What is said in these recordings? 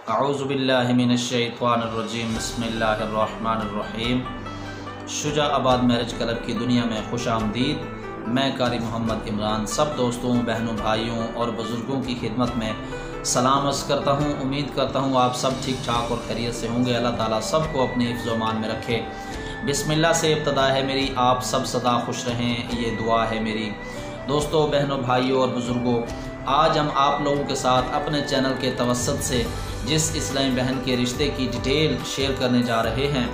अऊज़ुबिल्लाहि मिनश्शैतानिर्रजीम बिस्मिल्लाहिर्रहमानिर्रहीम। शुजाआबाद marriage club की दुनिया में खुश आमदीद। मैं कारी मोहम्मद इमरान सब दोस्तों, बहनों, भाइयों और बुज़ुर्गों की खिदमत में सलाम अर्ज़ करता हूँ। उम्मीद करता हूँ आप सब ठीक ठाक और खैरियत से होंगे। अल्लाह ताला सबको अपने हिफ्ज़-ओ-मान में रखे। बिस्मिल्लाह से इब्तिदा है मेरी, आप सब सदा खुश रहें, ये दुआ है मेरी। दोस्तों, बहनों, भाइयों और बुज़ुर्गों, आज हम आप लोगों के साथ अपने चैनल के तवस्सुत से जिस इस्लामी बहन के रिश्ते की डिटेल शेयर करने जा रहे हैं,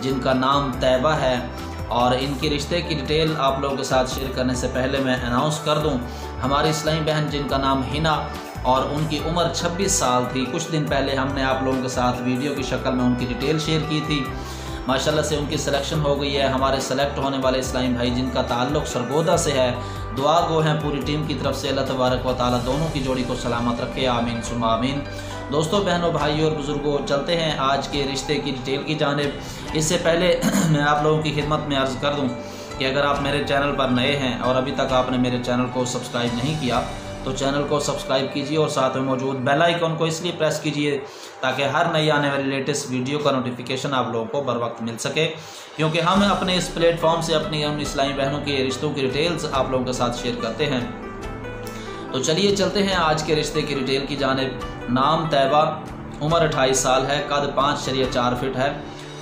जिनका नाम तैयबा है, और इनके रिश्ते की डिटेल आप लोगों के साथ शेयर करने से पहले मैं अनाउंस कर दूं, हमारी इस्लामी बहन जिनका नाम हिना और उनकी उम्र 26 साल थी, कुछ दिन पहले हमने आप लोगों के साथ वीडियो की शक्ल में उनकी डिटेल शेयर की थी। माशाल्लाह से उनकी सिलेक्शन हो गई है। हमारे सेलेक्ट होने वाले इस्लामी भाई जिनका ताल्लुक़ सरगोदा से है, दुआ गो हैं पूरी टीम की तरफ से। अल्लाह तबारक व तआला दोनों की जोड़ी को सलामत रखे, आमीन सुम्मा आमीन। दोस्तों, बहनों, भाइयों और बुज़ुर्गों, चलते हैं आज के रिश्ते की डिटेल की जानिब। इससे पहले मैं आप लोगों की खिदमत में अर्ज़ कर दूं कि अगर आप मेरे चैनल पर नए हैं और अभी तक आपने मेरे चैनल को सब्सक्राइब नहीं किया तो चैनल को सब्सक्राइब कीजिए और साथ में मौजूद बेल आइकन को इसलिए प्रेस कीजिए ताकि हर नई आने वाली लेटेस्ट वीडियो का नोटिफिकेशन आप लोगों को बर वक्त मिल सके, क्योंकि हम अपने इस प्लेटफॉर्म से अपनी इस्लामी बहनों के रिश्तों की डिटेल्स आप लोगों के साथ शेयर करते हैं। तो चलिए चलते हैं आज के रिश्ते की डिटेल की जानिब। नाम तैयबा, उम्र 28 साल है, कद 5.4 फीट है,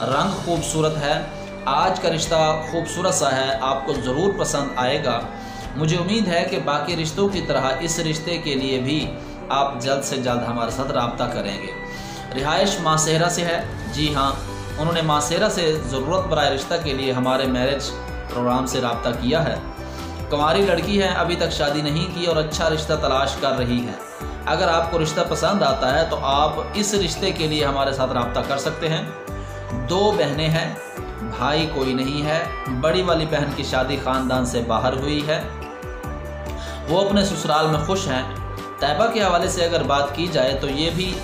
रंग खूबसूरत है। आज का रिश्ता खूबसूरत सा है, आपको ज़रूर पसंद आएगा। मुझे उम्मीद है कि बाकी रिश्तों की तरह इस रिश्ते के लिए भी आप जल्द से जल्द हमारे साथ रब्ता करेंगे। रिहाइश मासेहरा से है। जी हाँ, उन्होंने मासेहरा से ज़रूरत बराए रिश्ता के लिए हमारे मैरिज प्रोग्राम से रब्ता किया है। कुंवारी लड़की है, अभी तक शादी नहीं की और अच्छा रिश्ता तलाश कर रही है। अगर आपको रिश्ता पसंद आता है तो आप इस रिश्ते के लिए हमारे साथ रब्ता कर सकते हैं। 2 बहनें हैं, भाई कोई नहीं है। बड़ी वाली बहन की शादी ख़ानदान से बाहर हुई है, वो अपने ससुराल में खुश हैं। तैयबा के हवाले से अगर बात की जाए तो ये भी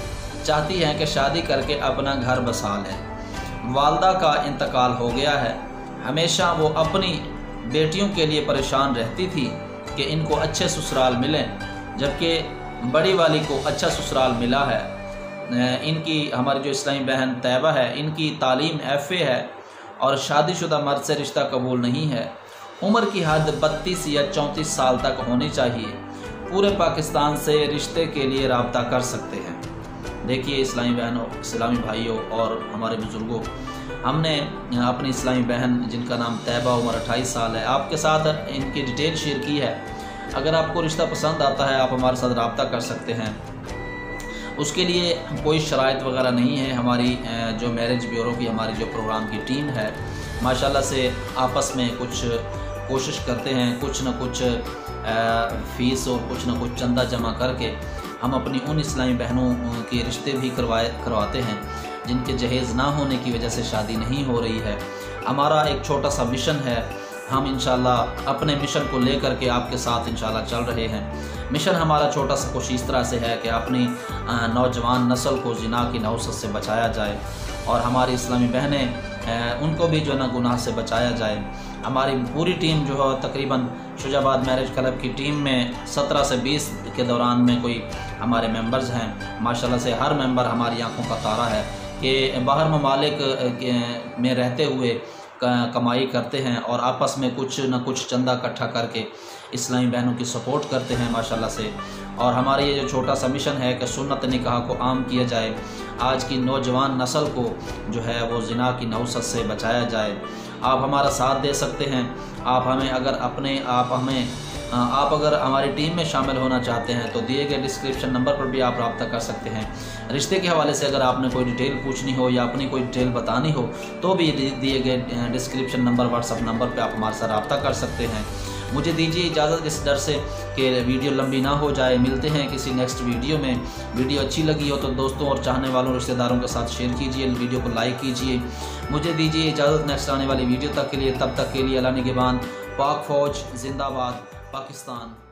चाहती हैं कि शादी करके अपना घर बसा लें। वालदा का इंतकाल हो गया है। हमेशा वो अपनी बेटियों के लिए परेशान रहती थी कि इनको अच्छे ससुराल मिलें, जबकि बड़ी वाली को अच्छा ससुराल मिला है। इनकी हमारी जो इस्लामी बहन तैयबा है, इनकी तालीम FA है और शादीशुदा मर्द से रिश्ता कबूल नहीं है। उम्र की हद 32 या 34 साल तक होनी चाहिए। पूरे पाकिस्तान से रिश्ते के लिए रब्ता कर सकते हैं। देखिए इस्लामी बहनों, इस्लामी भाइयों और हमारे बुज़ुर्गों, हमने अपनी इस्लामी बहन जिनका नाम तैयबा, उम्र 28 साल है, आपके साथ इनकी डिटेल शेयर की है। अगर आपको रिश्ता पसंद आता है आप हमारे साथ रब्ता कर सकते हैं। उसके लिए कोई शराइत वगैरह नहीं है। हमारी जो मैरिज ब्यूरो की हमारी जो प्रोग्राम की टीम है, माशाल्लाह से आपस में कुछ कोशिश करते हैं, कुछ न कुछ फ़ीस और कुछ न कुछ चंदा जमा करके हम अपनी उन इस्लामी बहनों के रिश्ते भी करवाते हैं जिनके जहेज़ ना होने की वजह से शादी नहीं हो रही है। हमारा एक छोटा सा मिशन है, हम इंशाल्लाह अपने मिशन को लेकर के आपके साथ इंशाल्लाह चल रहे हैं। मिशन हमारा छोटा सा कुछ इस तरह से है कि अपनी नौजवान नस्ल को ज़िना की नहुसत से बचाया जाए और हमारी इस्लामी बहनें उनको भी जो ना गुनाह से बचाया जाए। हमारी पूरी टीम जो है तकरीबन शुजाआबाद मैरिज क्लब की टीम में 17 से 20 के दौरान में कोई हमारे मेंबर्स हैं। माशाल्लाह से हर मेंबर हमारी आंखों का तारा है कि बाहर ममालिक में रहते हुए कमाई करते हैं और आपस में कुछ न कुछ चंदा इकट्ठा करके इस्लामी बहनों की सपोर्ट करते हैं माशाल्लाह से। और हमारा ये जो छोटा सा मिशन है कि सुन्नत निकाह को आम किया जाए, आज की नौजवान नस्ल को जो है वो ज़िना की नहुसत से बचाया जाए। आप हमारा साथ दे सकते हैं। आप अगर हमारी टीम में शामिल होना चाहते हैं तो दिए गए डिस्क्रिप्शन नंबर पर भी आप रब्ता कर सकते हैं। रिश्ते के हवाले से अगर आपने कोई डिटेल पूछनी हो या अपनी कोई डिटेल बतानी हो तो भी दिए गए डिस्क्रिप्शन नंबर, व्हाट्सअप नंबर पे आप हमारे साथ रब्ता कर सकते हैं। मुझे दीजिए इजाज़त इस डर से कि वीडियो लंबी ना हो जाए। मिलते हैं किसी नेक्स्ट वीडियो में। वीडियो अच्छी लगी हो तो दोस्तों और चाहने वालों रिश्तेदारों के साथ शेयर कीजिए, वीडियो को लाइक कीजिए। मुझे दीजिए इजाज़त नेक्स्ट आने वाली वीडियो तक के लिए। तब तक के लिए अल्लाह निगहबान। पाक फ़ौज जिंदाबाद, पाकिस्तान।